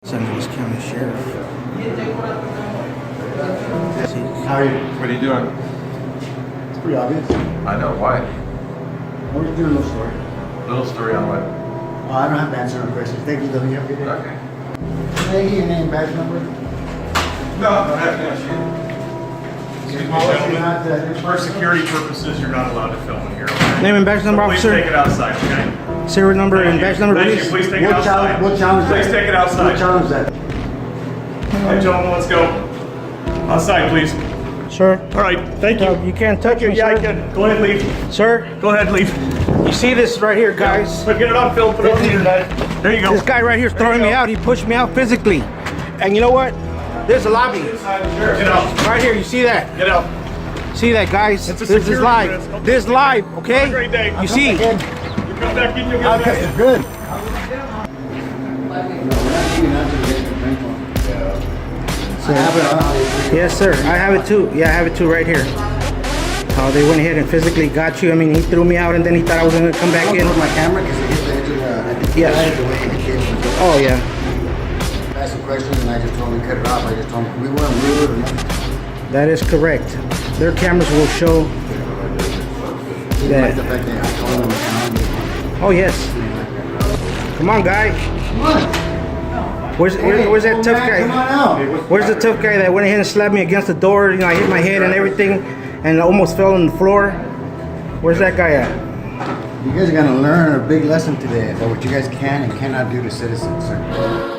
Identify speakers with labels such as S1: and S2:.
S1: San Luis County Sheriff.
S2: How are you?
S3: What are you doing?
S2: It's pretty obvious.
S3: I know, why?
S2: We're just doing a little story.
S3: Little story on what?
S2: I don't have to answer no questions. Thank you, though. You have a good day.
S3: Okay.
S2: Can I get your name, badge number?
S3: No, I don't have to ask you.
S4: Excuse me, gentlemen. For security purposes, you're not allowed to film in here. Okay?
S1: Name and badge number,
S4: Please
S1: officer.
S4: take it outside, okay?
S1: Serial number and badge number,
S4: Thank
S1: please.
S4: you. Please take it outside.
S2: We'll challenge that.
S4: Please take it outside.
S2: We'll challenge that.
S4: All right, gentlemen, let's go. Outside, please.
S1: Sir.
S4: All right, thank you.
S1: You can't touch me,
S4: Yeah, I
S1: sir.
S4: can. Go ahead, leave.
S1: Sir,
S4: Go ahead, leave.
S1: you see this right here, guys?
S4: But get it on film. Put it on the internet. There you go.
S1: This guy right here is throwing
S4: you
S1: me
S4: go.
S1: out. He pushed me out physically. And you know what? There's a lobby.
S4: Get out.
S1: Right here, you see that?
S4: Get out.
S1: See that, guys?
S4: It's a
S1: This is
S4: security
S1: live.
S4: risk.
S1: This is live,
S4: Have a
S1: okay?
S4: great day.
S1: You see?
S4: You come back in, you'll get
S2: Okay,
S4: back.
S2: good.
S1: Yes, sir. I have it too. Yeah, I have it too right here. How they went ahead and physically got you. I mean, he threw me out and then he thought I was going to come back
S2: I
S1: in.
S2: put my camera because it hit the edge of the
S1: Yes.
S2: I had to wait the kids.
S1: Oh, yeah.
S2: Asked some questions and I just told them to cut it off. I just told them we weren't rude or nothing.
S1: That is correct. Their cameras will show
S2: Didn't like the
S1: that.
S2: fact that I told them to come.
S1: Oh, yes. Come on, guy.
S2: Come on.
S1: Where's that tough
S2: Come on
S1: guy?
S2: out.
S1: Where's the tough guy that went ahead and slapped me against the door? You know, I hit my head and everything and I almost fell on the floor. Where's that guy at?
S2: You guys are going to learn a big lesson today about what you guys can and cannot do to citizens, sir.